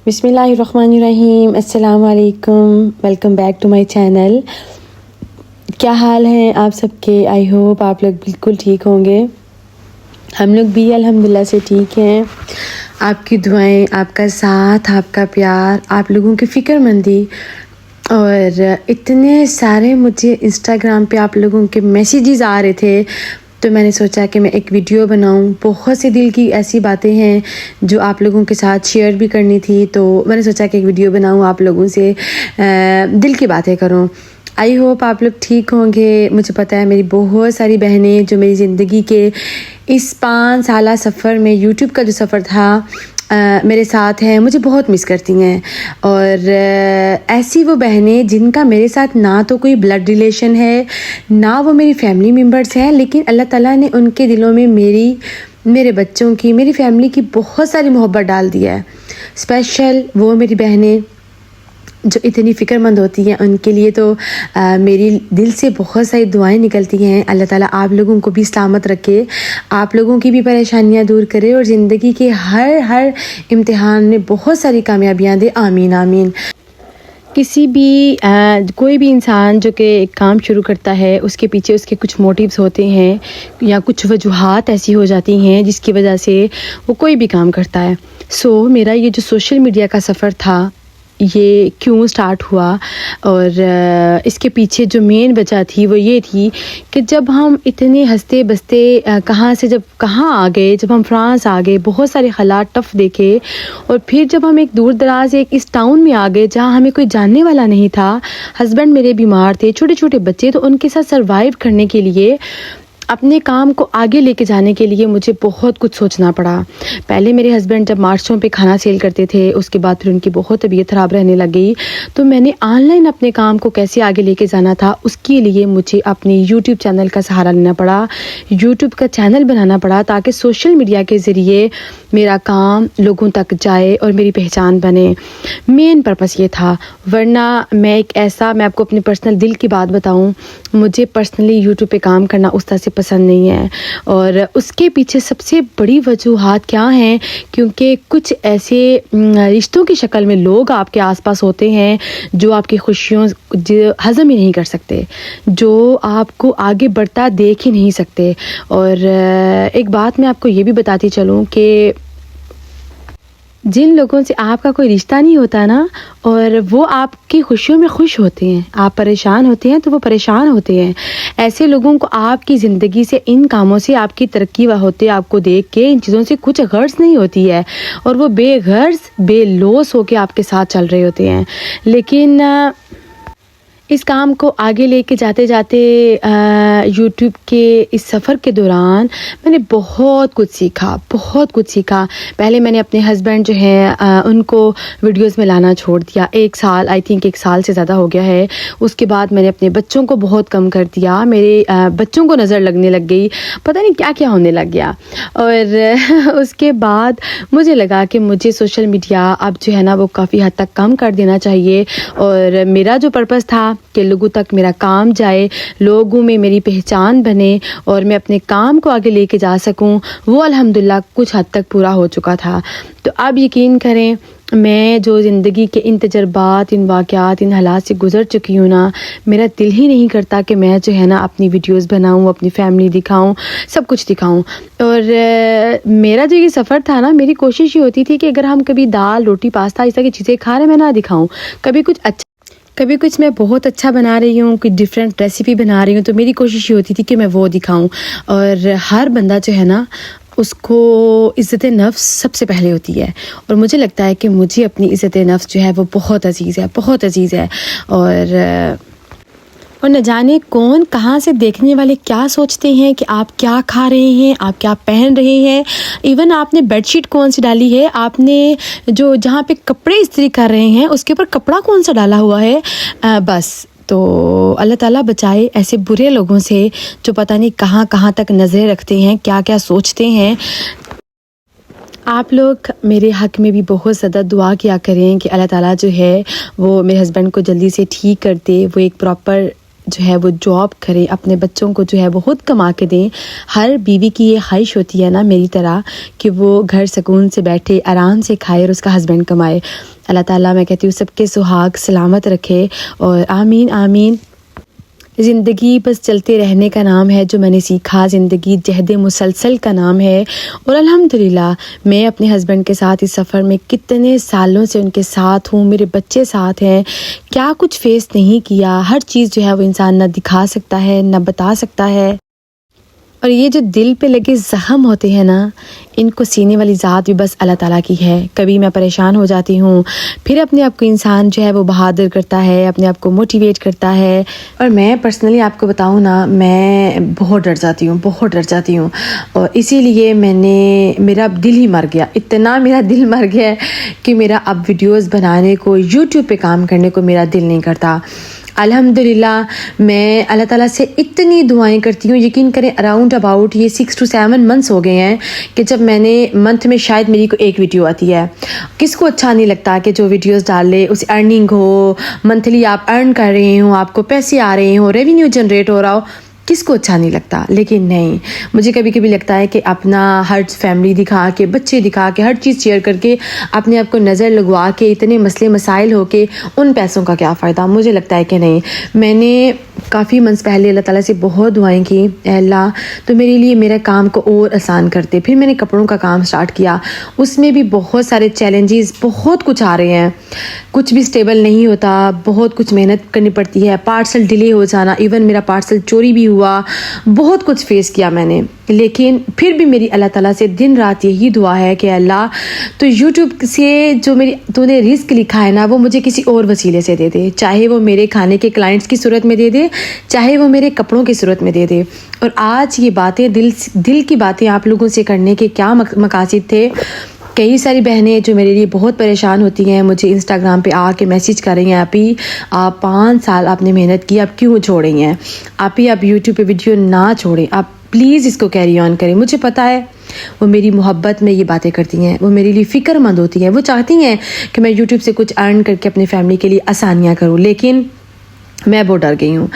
بسم اللہ الرحمن الرحیم، السلام علیکم، welcome back to my channel. کیا حال ہیں آپ سب کے؟ آئی ہوپ آپ لوگ بالکل ٹھیک ہوں گے۔ ہم لوگ بھی الحمدللہ سے ٹھیک ہیں۔ آپ کی دعائیں، آپ کا ساتھ، آپ کا پیار، آپ لوگوں کی فکر مندی اور اتنے سارے مجھے انسٹاگرام پہ آپ لوگوں کے میسیجز آ رہے تھے، تو میں نے سوچا کہ میں ایک ویڈیو بناؤں۔ بہت سی دل کی ایسی باتیں ہیں جو آپ لوگوں کے ساتھ شیئر بھی کرنی تھی، تو میں نے سوچا کہ ایک ویڈیو بناؤں، آپ لوگوں سے دل کی باتیں کروں۔ آئی ہوپ آپ لوگ ٹھیک ہوں گے۔ مجھے پتہ ہے میری بہت ساری بہنیں جو میری زندگی کے اس 5 سالہ سفر میں، یوٹیوب کا جو سفر تھا، میرے ساتھ ہیں، مجھے بہت مس کرتی ہیں۔ اور ایسی وہ بہنیں جن کا میرے ساتھ نہ تو کوئی بلڈ ریلیشن ہے، نہ وہ میری فیملی ممبرس ہیں، لیکن اللہ تعالیٰ نے ان کے دلوں میں میرے بچوں کی، میری فیملی کی بہت ساری محبت ڈال دی ہے۔ اسپیشل وہ میری بہنیں جو اتنی فکر مند ہوتی ہیں، ان کے لیے تو میری دل سے بہت ساری دعائیں نکلتی ہیں۔ اللہ تعالیٰ آپ لوگوں کو بھی سلامت رکھے، آپ لوگوں کی بھی پریشانیاں دور کرے اور زندگی کے ہر امتحان میں بہت ساری کامیابیاں دے۔ آمین آمین۔ کوئی بھی انسان جو کہ ایک کام شروع کرتا ہے، اس کے پیچھے اس کے کچھ موٹیوز ہوتے ہیں یا کچھ وجوہات ایسی ہو جاتی ہیں جس کی وجہ سے وہ کوئی بھی کام کرتا ہے۔ میرا یہ جو سوشل میڈیا کا سفر تھا، یہ کیوں سٹارٹ ہوا اور اس کے پیچھے جو مین وجہ تھی وہ یہ تھی کہ جب ہم اتنے ہنستے بستے کہاں آ گئے، جب ہم فرانس آ گئے، بہت سارے حالات ٹف دیکھے، اور پھر جب ہم ایک دور دراز اس ٹاؤن میں آ گئے جہاں ہمیں کوئی جاننے والا نہیں تھا، ہسبینڈ میرے بیمار تھے، چھوٹے چھوٹے بچے، تو ان کے ساتھ سروائیو کرنے کے لیے، اپنے کام کو آگے لے کے جانے کے لیے مجھے بہت کچھ سوچنا پڑا۔ پہلے میرے ہسبینڈ جب مارچوں پہ کھانا سیل کرتے تھے، اس کے بعد پھر ان کی بہت طبیعت خراب رہنے لگ گئی، تو میں نے آن لائن اپنے کام کو کیسے آگے لے کے جانا تھا، اس کے لیے مجھے اپنی یوٹیوب چینل کا سہارا لینا پڑا، یوٹیوب کا چینل بنانا پڑا تاکہ سوشل میڈیا کے ذریعے میرا کام لوگوں تک جائے اور میری پہچان بنے۔ مین پرپس یہ تھا، ورنہ میں آپ کو اپنی پرسنل دل کی بات بتاؤں، مجھے پرسنلی یوٹیوب پہ کام کرنا اس طرح سے پسند نہیں ہے، اور اس کے پیچھے سب سے بڑی وجوہات کیا ہیں، کیونکہ کچھ ایسے رشتوں کی شکل میں لوگ آپ کے آس پاس ہوتے ہیں جو آپ کی خوشیوں ہضم ہی نہیں کر سکتے، جو آپ کو آگے بڑھتا دیکھ ہی نہیں سکتے۔ اور ایک بات میں آپ کو یہ بھی بتاتی چلوں کہ جن لوگوں سے آپ کا کوئی رشتہ نہیں ہوتا نا، اور وہ آپ کی خوشیوں میں خوش ہوتے ہیں، آپ پریشان ہوتے ہیں تو وہ پریشان ہوتے ہیں، ایسے لوگوں کو آپ کی زندگی سے، ان کاموں سے، آپ کی ترقی ہوتے آپ کو دیکھ کے ان چیزوں سے کچھ غرض نہیں ہوتی ہے، اور وہ بے غرض، بے لوث ہو کے آپ کے ساتھ چل رہے ہوتے ہیں۔ لیکن اس کام کو آگے لے کے جاتے جاتے یوٹیوب کے اس سفر کے دوران میں نے بہت کچھ سیکھا۔ پہلے میں نے اپنے ہسبینڈ جو ہیں ان کو ویڈیوز میں لانا چھوڑ دیا، ایک سال سے زیادہ ہو گیا ہے۔ اس کے بعد میں نے اپنے بچوں کو بہت کم کر دیا، میرے بچوں کو نظر لگنے لگ گئی، پتہ نہیں کیا کیا ہونے لگ گیا۔ اور اس کے بعد مجھے لگا کہ مجھے سوشل میڈیا اب جو ہے نا وہ کافی حد تک کم کر دینا چاہیے، اور میرا جو پرپس تھا کہ لوگوں تک میرا کام جائے، لوگوں میں میری پہچان بنے اور میں اپنے کام کو آگے لے کے جا سکوں، وہ الحمدللہ کچھ حد تک پورا ہو چکا تھا۔ تو اب یقین کریں، میں جو زندگی کے ان تجربات، ان واقعات، ان حالات سے گزر چکی ہوں نا، میرا دل ہی نہیں کرتا کہ میں جو ہے نا اپنی ویڈیوز بناؤں، اپنی فیملی دکھاؤں، سب کچھ دکھاؤں۔ اور میرا جو یہ سفر تھا نا، میری کوشش یہ ہوتی تھی کہ اگر ہم کبھی دال، روٹی، پاستا اس طرح کی چیزیں کھا رہے ہیں، میں نہ دکھاؤں، کبھی کچھ میں بہت اچھا بنا رہی ہوں، کوئی ڈیفرنٹ ریسیپی بنا رہی ہوں، تو میری کوشش یہ ہوتی تھی کہ میں وہ دکھاؤں۔ اور ہر بندہ جو ہے نا، اس کو عزت نفس سب سے پہلے ہوتی ہے، اور مجھے لگتا ہے کہ مجھے اپنی عزت نفس جو ہے وہ بہت عزیز ہے، اور نہ جانے کون کہاں سے دیکھنے والے کیا سوچتے ہیں کہ آپ کیا کھا رہے ہیں، آپ کیا پہن رہے ہیں، ایون آپ نے بیڈ شیٹ کون سی ڈالی ہے، آپ نے جہاں پہ کپڑے استری کر رہے ہیں اس کے اوپر کپڑا کون سا ڈالا ہوا ہے، بس۔ تو اللہ تعالیٰ بچائے ایسے برے لوگوں سے جو پتہ نہیں کہاں تک نظریں رکھتے ہیں، کیا سوچتے ہیں۔ آپ لوگ میرے حق میں بھی بہت زیادہ دعا کیا کریں کہ اللہ تعالیٰ جو ہے وہ میرے ہسبینڈ کو جلدی سے ٹھیک کر دے، وہ ایک پراپر جو ہے وہ جاب کریں، اپنے بچوں کو جو ہے وہ خود کما کے دیں۔ ہر بیوی کی یہ خواہش ہوتی ہے نا میری طرح کہ وہ گھر سکون سے بیٹھے، آرام سے کھائے اور اس کا ہسبینڈ کمائے۔ اللہ تعالیٰ میں کہتی ہوں سب کے سہاگ سلامت رکھے، اور آمین آمین۔ زندگی بس چلتے رہنے کا نام ہے، جو میں نے سیکھا، زندگی جہد مسلسل کا نام ہے۔ اور الحمدللہ میں اپنے ہسبینڈ کے ساتھ اس سفر میں کتنے سالوں سے ان کے ساتھ ہوں، میرے بچے ساتھ ہیں، کیا کچھ فیس نہیں کیا۔ ہر چیز جو ہے وہ انسان نہ دکھا سکتا ہے نہ بتا سکتا ہے، اور یہ جو دل پہ لگے زخم ہوتے ہیں نا، ان کو سینے والی ذات بھی بس اللہ تعالیٰ کی ہے۔ کبھی میں پریشان ہو جاتی ہوں، پھر اپنے آپ کو انسان جو ہے وہ بہادر کرتا ہے، اپنے آپ کو موٹیویٹ کرتا ہے۔ اور میں پرسنلی آپ کو بتاؤں نا، میں بہت ڈر جاتی ہوں، اور اسی لیے میرا دل ہی مر گیا، اتنا میرا دل مر گیا ہے کہ میرا اب ویڈیوز بنانے کو، یوٹیوب پہ کام کرنے کو میرا دل نہیں کرتا۔ الحمدللہ میں اللہ تعالیٰ سے اتنی دعائیں کرتی ہوں، یقین کریں اراؤنڈ اباؤٹ یہ 6 to 7 months ہو گئے ہیں کہ جب میں نے منتھ میں شاید میری کو ایک ویڈیو آتی ہے۔ کس کو اچھا نہیں لگتا کہ جو ویڈیوز ڈال لے اسے ارننگ ہو، منتھلی آپ ارن کر رہے ہوں، آپ کو پیسے آ رہے ہوں، ریونیو جنریٹ ہو رہا ہو، کس کو اچھا نہیں لگتا؟ لیکن نہیں، مجھے کبھی کبھی لگتا ہے کہ اپنا ہر فیملی دکھا کے، بچے دکھا کے، ہر چیز شیئر کر کے اپنے آپ کو نظر لگوا کے اتنے مسئلے مسائل ہو کے ان پیسوں کا کیا فائدہ؟ مجھے لگتا ہے کہ نہیں۔ میں نے کافی منتھس پہلے اللہ تعالیٰ سے بہت دعائیں کی، اے اللہ تو میرے لیے میرے کام کو اور آسان کر دے۔ پھر میں نے کپڑوں کا کام سٹارٹ کیا، اس میں بھی بہت سارے چیلنجز، بہت کچھ آ رہے ہیں، کچھ بھی سٹیبل نہیں ہوتا، بہت کچھ محنت کرنی پڑتی ہے، پارسل ڈیلے ہو جانا، ایون میرا پارسل چوری بھی ہوا، بہت کچھ فیس کیا میں نے۔ لیکن پھر بھی میری اللہ تعالیٰ سے دن رات یہی دعا ہے کہ اللہ تو یوٹیوب سے جو تو نے رزق لکھا ہے نا، وہ مجھے کسی اور وسیلے سے دے دے، چاہے وہ میرے کھانے کے کلائنٹس کی صورت میں دے دے، چاہے وہ میرے کپڑوں کی صورت میں دے دے۔ اور آج یہ باتیں دل کی باتیں آپ لوگوں سے کرنے کے کیا مقاصد تھے۔ کئی ساری بہنیں جو میرے لیے بہت پریشان ہوتی ہیں، مجھے انسٹاگرام پہ آ کے میسیج کر رہی ہیں، آپ 5 سال آپ نے محنت کی، آپ کیوں چھوڑ رہی ہیں؟ آپ یوٹیوب پہ ویڈیو نہ چھوڑیں، آپ پلیز اس کو کیری آن کریں۔ مجھے پتہ ہے وہ میری محبت میں یہ باتیں کرتی ہیں، وہ میرے لیے فکر مند ہوتی ہیں، وہ چاہتی ہیں کہ میں یوٹیوب سے کچھ ارن کر کے اپنی فیملی کے لیے آسانیاں کروں، لیکن میں بہت ڈر گئی ہوں۔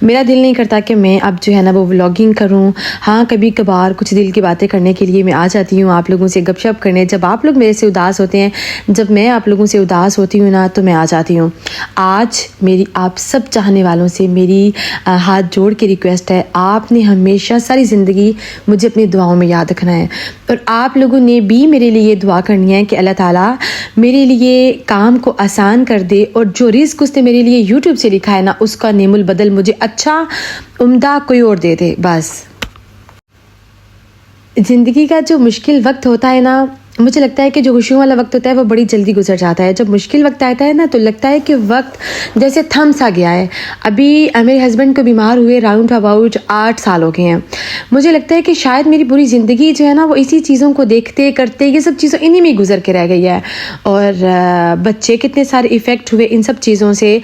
میرا دل نہیں کرتا کہ میں اب جو ہے نا وہ ولاگنگ کروں۔ ہاں کبھی کبھار کچھ دل کی باتیں کرنے کے لیے میں آ جاتی ہوں، آپ لوگوں سے گپ شپ کرنے، جب آپ لوگ میرے سے اداس ہوتے ہیں، جب میں آپ لوگوں سے اداس ہوتی ہوں نا تو میں آ جاتی ہوں۔ آج میری آپ سب چاہنے والوں سے میری ہاتھ جوڑ کے ریکویسٹ ہے، آپ نے ہمیشہ ساری زندگی مجھے اپنی دعاؤں میں یاد رکھنا ہے، اور آپ لوگوں نے بھی میرے لیے دعا کرنی ہے کہ اللہ تعالیٰ میرے لیے کام کو آسان کر دے، اور جو رزق اس نے میرے لیے یوٹیوب سے لکھا ہے نا اس کا نعم البدل مجھے اچھا عمدہ کوئی اور دے دے۔ بس زندگی کا جو مشکل وقت ہوتا ہے نا، مجھے لگتا ہے کہ جو خوشیوں والا وقت ہوتا ہے وہ بڑی جلدی گزر جاتا ہے، جب مشکل وقت آتا ہے نا تو لگتا ہے کہ وقت جیسے تھم سا گیا ہے۔ ابھی میرے ہسبینڈ کو بیمار ہوئے راؤنڈ اباؤٹ 8 سال ہو گئے ہیں۔ مجھے لگتا ہے کہ شاید میری پوری زندگی جو ہے نا وہ اسی چیزوں کو دیکھتے کرتے، یہ سب چیزیں انہی میں گزر کے رہ گئی ہے، اور بچے کتنے سارے ایفیکٹ ہوئے ان سب چیزوں سے۔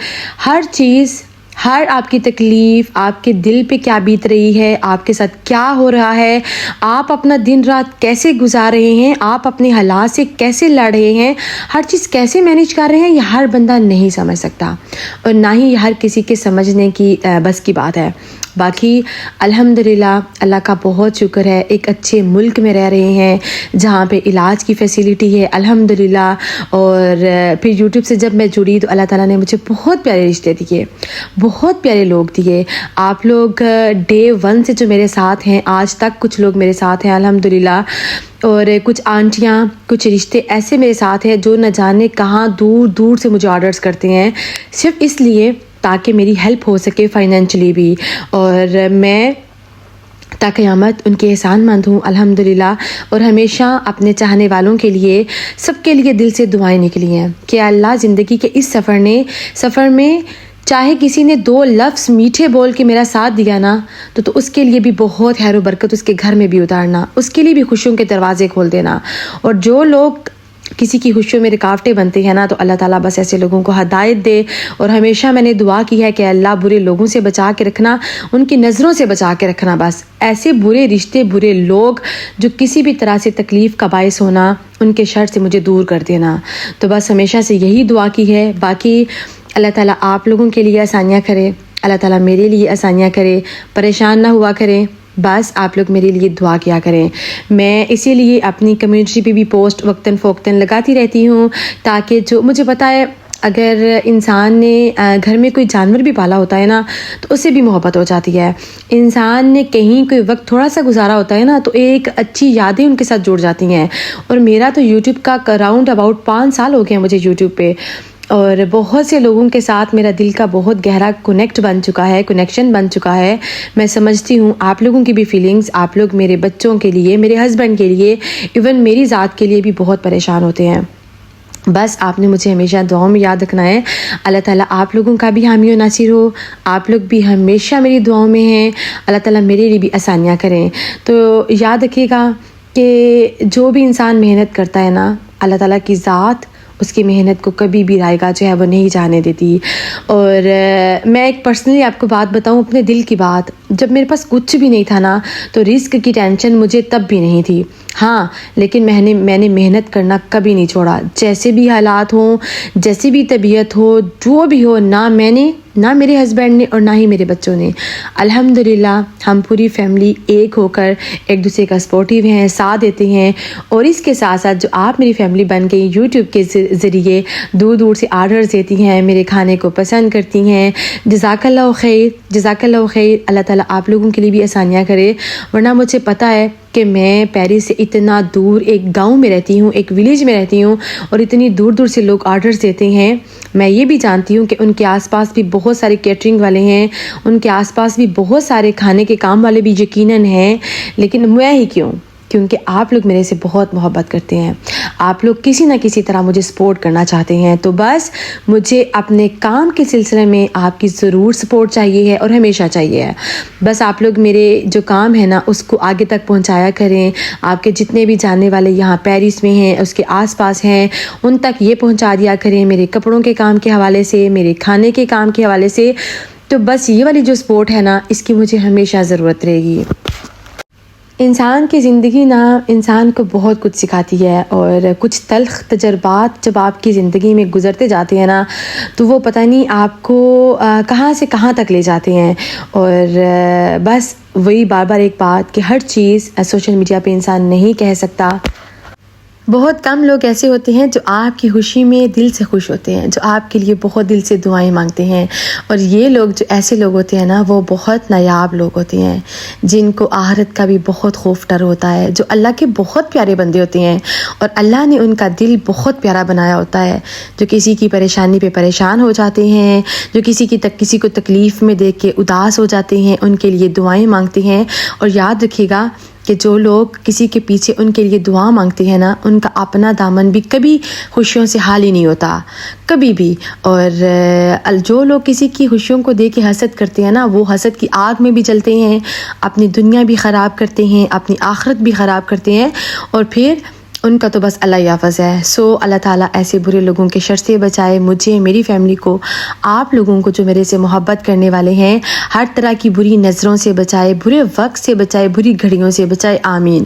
ہر چیز، ہر آپ کی تکلیف، آپ کے دل پہ کیا بیت رہی ہے، آپ کے ساتھ کیا ہو رہا ہے، آپ اپنا دن رات کیسے گزار رہے ہیں، آپ اپنے حالات سے کیسے لڑ رہے ہیں، ہر چیز کیسے مینیج کر رہے ہیں، یہ ہر بندہ نہیں سمجھ سکتا، اور نہ ہی ہر کسی کے سمجھنے کی بس کی بات ہے۔ باقی الحمدللہ اللہ کا بہت شکر ہے، ایک اچھے ملک میں رہ رہے ہیں جہاں پہ علاج کی فیسیلیٹی ہے الحمدللہ، اور پھر یوٹیوب سے جب میں جڑی تو اللہ تعالیٰ نے مجھے بہت پیارے رشتے دیے، بہت پیارے لوگ دیے۔ آپ لوگ ڈے 1 سے جو میرے ساتھ ہیں، آج تک کچھ لوگ میرے ساتھ ہیں الحمدللہ، اور کچھ آنٹیاں، کچھ رشتے ایسے میرے ساتھ ہیں جو نہ جانے کہاں دور دور سے مجھے آرڈرز کرتے ہیں، صرف اس لیے تاکہ میری ہیلپ ہو سکے فائنینشلی بھی، اور میں تا قیامت ان کے احسان مند ہوں الحمدللہ، اور ہمیشہ اپنے چاہنے والوں کے لیے، سب کے لیے دل سے دعائیں نکلی ہیں کہ اللہ زندگی کے اس سفر میں چاہے کسی نے 2 لفظ میٹھے بول کے میرا ساتھ دیا نا تو اس کے لیے بھی بہت خیر و برکت اس کے گھر میں بھی اتارنا، اس کے لیے بھی خوشیوں کے دروازے کھول دینا، اور جو لوگ کسی کی خوشیوں میں رکاوٹیں بنتے ہیں نا تو اللہ تعالیٰ بس ایسے لوگوں کو ہدایت دے۔ اور ہمیشہ میں نے دعا کی ہے کہ اللہ برے لوگوں سے بچا کے رکھنا، ان کی نظروں سے بچا کے رکھنا، بس ایسے برے رشتے، برے لوگ جو کسی بھی طرح سے تکلیف کا باعث ہونا، ان کے شر سے مجھے دور کر دینا۔ تو بس ہمیشہ سے یہی دعا کی ہے۔ باقی اللہ تعالیٰ آپ لوگوں کے لیے آسانیاں کرے، اللہ تعالیٰ میرے لیے آسانیاں کرے، پریشان نہ ہوا کریں، بس آپ لوگ میرے لیے دعا کیا کریں۔ میں اسی لیے اپنی کمیونٹی پہ بھی پوسٹ وقتاً فوقتاً لگاتی رہتی ہوں، تاکہ جو مجھے پتہ ہے اگر انسان نے گھر میں کوئی جانور بھی پالا ہوتا ہے نا تو اس سے بھی محبت ہو جاتی ہے۔ انسان نے کہیں کوئی وقت تھوڑا سا گزارا ہوتا ہے نا تو ایک اچھی یادیں ان کے ساتھ جڑ جاتی ہیں۔ اور میرا تو یوٹیوب کا اراؤنڈ اباؤٹ 5 سال ہو گئے ہیں مجھے یوٹیوب پہ، اور بہت سے لوگوں کے ساتھ میرا دل کا بہت گہرا کنیکشن بن چکا ہے۔ میں سمجھتی ہوں آپ لوگوں کی بھی فیلنگز، آپ لوگ میرے بچوں کے لیے، میرے ہسبینڈ کے لیے، ایون میری ذات کے لیے بھی بہت پریشان ہوتے ہیں۔ بس آپ نے مجھے ہمیشہ دعاؤں میں یاد رکھنا ہے۔ اللہ تعالیٰ آپ لوگوں کا بھی حامی و ناصر ہو، آپ لوگ بھی ہمیشہ میری دعاؤں میں ہیں، اللہ تعالیٰ میرے لیے بھی آسانیاں کریں۔ تو یاد رکھیے گا کہ جو بھی انسان محنت کرتا ہے نا، اللہ تعالیٰ کی ذات اس کی محنت کو کبھی بھی رائے گا جو ہے وہ نہیں جانے دیتی۔ اور میں ایک پرسنلی آپ کو بات بتاؤں، اپنے دل کی بات، جب میرے پاس کچھ بھی نہیں تھا نا تو رزق کی ٹینشن مجھے تب بھی نہیں تھی، ہاں لیکن میں نے محنت کرنا کبھی نہیں چھوڑا، جیسے بھی حالات ہوں، جیسی بھی طبیعت ہو، جو بھی ہو، نہ میرے ہسبینڈ نے اور نہ ہی میرے بچوں نے۔ الحمدللہ ہم پوری فیملی ایک ہو کر ایک دوسرے کا سپورٹیو ہیں، ساتھ دیتے ہیں۔ اور اس کے ساتھ ساتھ جو آپ میری فیملی بن گئی، یوٹیوب کے ذریعے دور دور سے آرڈرز دیتی ہیں، میرے کھانے کو پسند کرتی ہیں، جزاک اللہ خیر، جزاک اللہ خیر۔ اللہ تعالیٰ آپ لوگوں کے لیے بھی آسانیاں کرے، ورنہ مجھے پتہ ہے کہ میں پیرس سے اتنا دور ایک گاؤں میں رہتی ہوں، ایک ولیج میں رہتی ہوں، اور اتنی دور دور سے لوگ آرڈرز دیتے ہیں۔ میں یہ بھی جانتی ہوں کہ ان کے آس پاس بھی بہت سارے کیٹرنگ والے ہیں، ان کے آس پاس بھی بہت سارے کھانے کے کام والے بھی یقیناً ہیں، لیکن میں ہی کیوں؟ کیونکہ آپ لوگ میرے سے بہت محبت کرتے ہیں، آپ لوگ کسی نہ کسی طرح مجھے سپورٹ کرنا چاہتے ہیں۔ تو بس مجھے اپنے کام کے سلسلے میں آپ کی ضرور سپورٹ چاہیے ہے اور ہمیشہ چاہیے ہے۔ بس آپ لوگ میرے جو کام ہے نا اس کو آگے تک پہنچایا کریں، آپ کے جتنے بھی جاننے والے یہاں پیرس میں ہیں، اس کے آس پاس ہیں، ان تک یہ پہنچا دیا کریں، میرے کپڑوں کے کام کے حوالے سے، میرے کھانے کے کام کے حوالے سے۔ تو بس یہ والی جو سپورٹ ہے نا اس کی مجھے ہمیشہ ضرورت رہے گی۔ انسان کی زندگی نا انسان کو بہت کچھ سکھاتی ہے، اور کچھ تلخ تجربات جب آپ کی زندگی میں گزرتے جاتے ہیں نا تو وہ پتہ نہیں آپ کو کہاں سے کہاں تک لے جاتے ہیں۔ اور بس وہی بار بار ایک بات کہ ہر چیز سوشل میڈیا پہ انسان نہیں کہہ سکتا۔ بہت کم لوگ ایسے ہوتے ہیں جو آپ کی خوشی میں دل سے خوش ہوتے ہیں، جو آپ کے لیے بہت دل سے دعائیں مانگتے ہیں، اور یہ لوگ جو ایسے لوگ ہوتے ہیں نا وہ بہت نایاب لوگ ہوتے ہیں، جن کو آخرت کا بھی بہت خوف ڈر ہوتا ہے، جو اللہ کے بہت پیارے بندے ہوتے ہیں، اور اللہ نے ان کا دل بہت پیارا بنایا ہوتا ہے، جو کسی کی پریشانی پہ پریشان ہو جاتے ہیں، جو کسی کو تکلیف میں دیکھ کے اداس ہو جاتے ہیں، ان کے لیے دعائیں مانگتے ہیں۔ اور یاد رکھیے گا کہ جو لوگ کسی کے پیچھے ان کے لیے دعا مانگتے ہیں نا ان کا اپنا دامن بھی کبھی خوشیوں سے خالی نہیں ہوتا، کبھی بھی۔ اور جو لوگ کسی کی خوشیوں کو دیکھ کے حسد کرتے ہیں نا وہ حسد کی آگ میں بھی جلتے ہیں، اپنی دنیا بھی خراب کرتے ہیں، اپنی آخرت بھی خراب کرتے ہیں، اور پھر ان کا تو بس اللہ ہی حافظ ہے۔ اللہ تعالیٰ ایسے برے لوگوں کے شر سے بچائے، مجھے، میری فیملی کو، آپ لوگوں کو جو میرے سے محبت کرنے والے ہیں، ہر طرح کی بری نظروں سے بچائے، برے وقت سے بچائے، بری گھڑیوں سے بچائے، آمین۔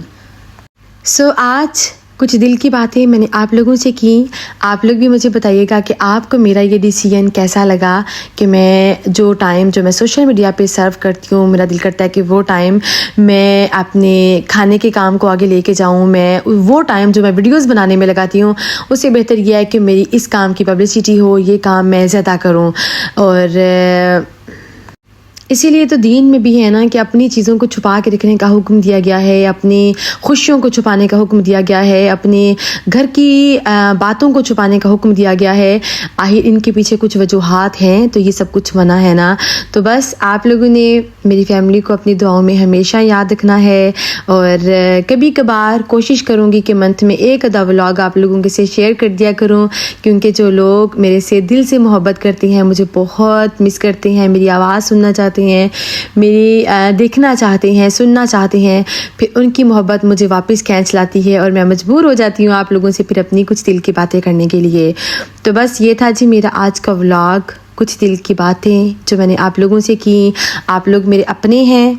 آج کچھ دل کی باتیں میں نے آپ لوگوں سے کی، آپ لوگ بھی مجھے بتائیے گا کہ آپ کو میرا یہ ڈیسیژن کیسا لگا کہ میں جو ٹائم جو میں سوشل میڈیا پہ سرو کرتی ہوں، میرا دل کرتا ہے کہ وہ ٹائم میں اپنے کھانے کے کام کو آگے لے کے جاؤں، میں وہ ٹائم جو میں ویڈیوز بنانے میں لگاتی ہوں اس سے بہتر یہ ہے کہ میری اس کام کی پبلسٹی ہو، یہ کام میں زیادہ کروں۔ اور اسی لیے تو دین میں بھی ہے نا کہ اپنی چیزوں کو چھپا کے رکھنے کا حکم دیا گیا ہے، اپنی خوشیوں کو چھپانے کا حکم دیا گیا ہے، اپنے گھر کی باتوں کو چھپانے کا حکم دیا گیا ہے۔ آخر ان کے پیچھے کچھ وجوہات ہیں تو یہ سب کچھ منع ہے نا۔ تو بس آپ لوگوں نے میری فیملی کو اپنی دعاؤں میں ہمیشہ یاد رکھنا ہے، اور کبھی کبھار کوشش کروں گی کہ منتھ میں ایک آدھا ولاگ آپ لوگوں کے سے شیئر کر دیا کروں، کیونکہ جو لوگ میرے سے دل سے محبت کرتے ہیں، مجھے بہت مس کرتے ہیں، میری آواز سننا چاہتے ہیں، میری دیکھنا چاہتے ہیں، سننا چاہتے ہیں، پھر ان کی محبت مجھے واپس کھینچ لاتی ہے اور میں مجبور ہو جاتی ہوں آپ لوگوں سے پھر اپنی کچھ دل کی باتیں کرنے کے لیے۔ تو بس یہ تھا جی میرا آج کا ولاگ، کچھ دل کی باتیں جو میں نے آپ لوگوں سے کی۔ آپ لوگ میرے اپنے ہیں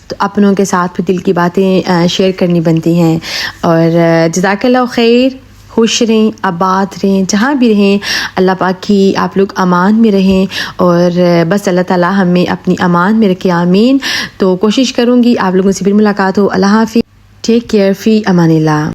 تو اپنوں کے ساتھ پھر دل کی باتیں شیئر کرنی بنتی ہیں۔ اور جزاک اللہ خیر، خوش رہیں، آباد رہیں، جہاں بھی رہیں اللہ پاک کی آپ لوگ امان میں رہیں، اور بس اللہ تعالیٰ ہمیں اپنی امان میں رکھے، آمین۔ تو کوشش کروں گی آپ لوگوں سے پھر ملاقات ہو۔ اللہ حافظ، ٹیک کیئر، فی امان اللہ۔